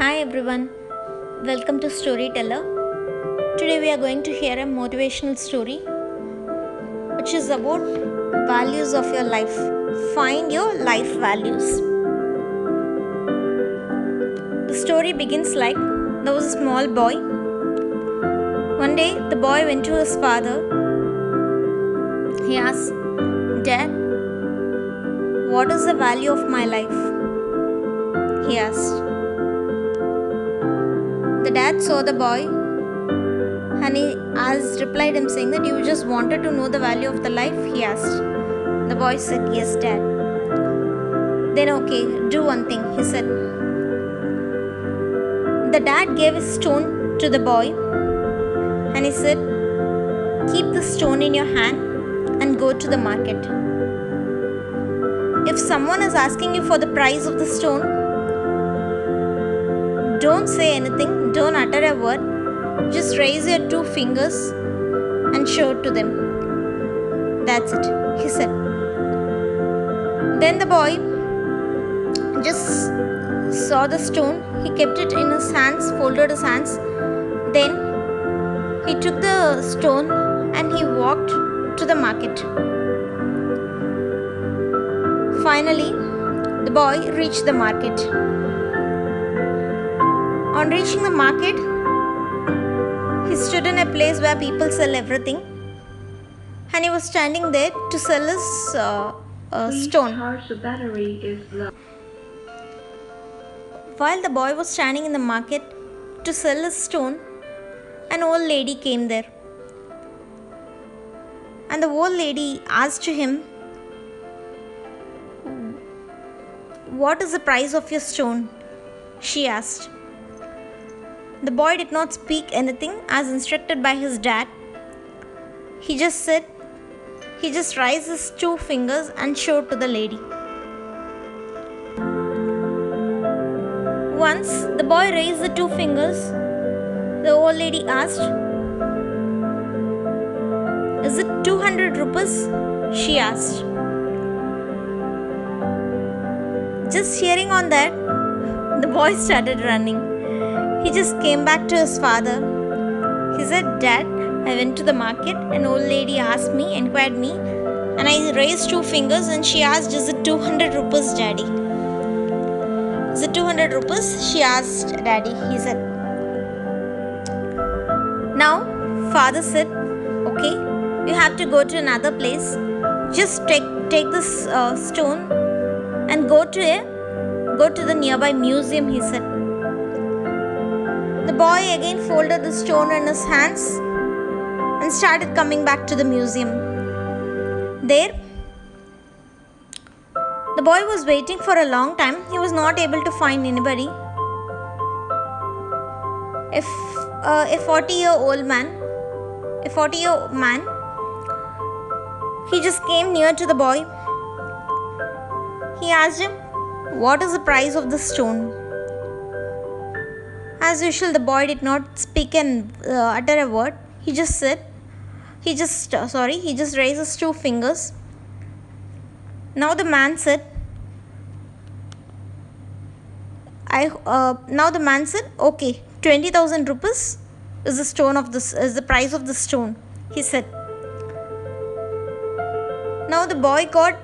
Hi everyone, welcome to Storyteller. Today we are going to hear a motivational story which is about values of your life. Find your life values. The story begins like there was a small boy. One day the boy went to his father. He asked, "Dad, what is the value of my life?" He asked. The dad saw the boy and he replied him saying that you just wanted to know the value of the life, he asked. The boy said, "Yes, Dad." Then okay, do one thing, he said. The dad gave a stone to the boy and he said, "Keep the stone in your hand and go to the market. If someone is asking you for the price of the stone, don't say anything, don't utter a word, just raise your two fingers and show it to them. That's it," he said. Then the boy just saw the stone, he kept it in his hands, folded his hands. Then he took the stone and he walked to the market. Finally, the boy reached the market. On reaching the market, he stood in a place where people sell everything, and he was standing there to sell his stone. Charge the battery is low. While the boy was standing in the market to sell his stone, an old lady came there. And the old lady asked to him, "What is the price of your stone?" she asked. The boy did not speak anything as instructed by his dad. He just raised his two fingers and showed to the lady. Once the boy raised the two fingers, the old lady asked, "Is it 200 rupees?" she asked. Just hearing on that, the boy started running. He just came back to his father. He said, "Dad, I went to the market. An old lady inquired me, and I raised two fingers and she asked, 'Is it 200 rupees, Daddy?' 'Is it 200 rupees?' she asked, Daddy," he said. Now, father said, "Okay, you have to go to another place. Just take this stone and go to the nearby museum," he said. The boy again folded the stone in his hands and started coming back to the museum. There, the boy was waiting for a long time. He was not able to find anybody. A 40-year-old man, he just came near to the boy. He asked him, "What is the price of the stone?" As usual, the boy did not speak and utter a word. He just raised his two fingers. Now the man said, "Okay, 20,000 rupees is the price of the stone," he said. Now the boy got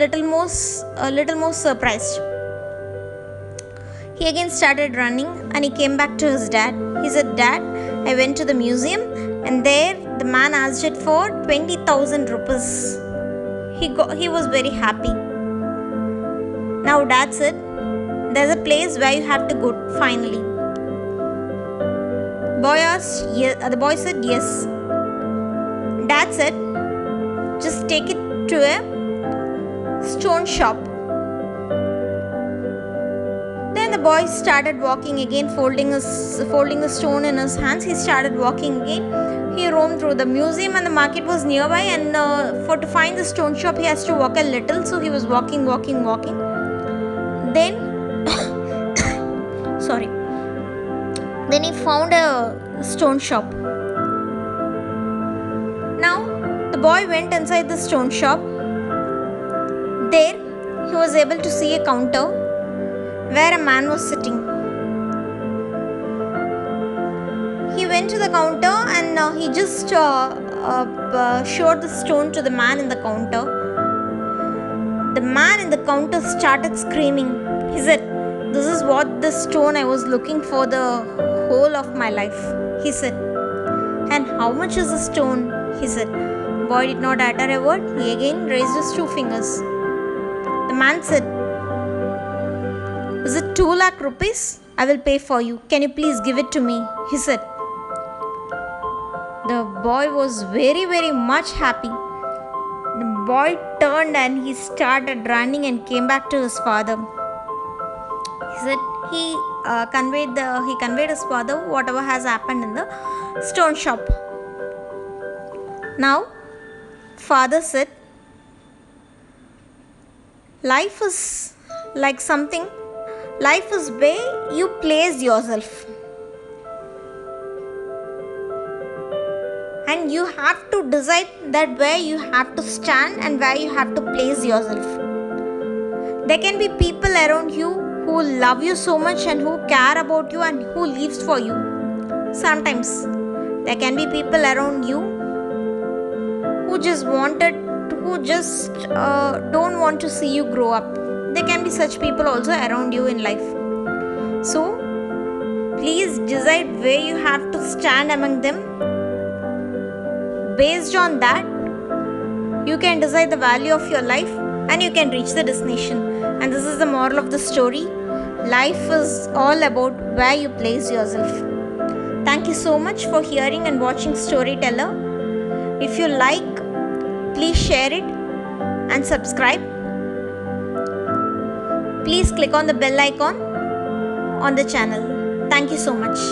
little more surprised. He again started running and he came back to his dad. He said, "Dad, I went to the museum and there the man asked it for 20,000 rupees. He was very happy." Now Dad said, "There's a place where you have to go finally." The boy said, "Yes." Dad said, "Just take it to a stone shop." Then the boy started walking again, folding the stone in his hands. He started walking again. He roamed through the museum and the market was nearby, and to find the stone shop he has to walk a little, so he was walking. Then then he found a stone shop. Now the boy went inside the stone shop. There he was able to see a counter where a man was sitting. went to the counter and he just showed the stone to the man in the counter. The man in the counter started screaming. He said, "This is what the stone I was looking for the whole of my life," he said. "And how much is the stone?" he said. Boy did not utter a word. He again raised his 2 fingers. The man said, "Is it 2 lakh rupees? I will pay for you. Can you please give it to me?" he said. The boy was very, very much happy. The boy turned and he started running and came back to his father. He said he conveyed his father whatever has happened in the stone shop. Now, father said, life is like something. Life is where you place yourself. And you have to decide that where you have to stand and where you have to place yourself. There can be people around you who love you so much and who care about you and who lives for you. Sometimes there can be people around you who just don't want to see you grow up. There can be such people also around you in life. So please decide where you have to stand among them. Based on that, you can decide the value of your life and you can reach the destination. And this is the moral of the story. Life is all about where you place yourself. Thank you so much for hearing and watching Storyteller. If you like, please share it and subscribe. Please click on the bell icon on the channel. Thank you so much.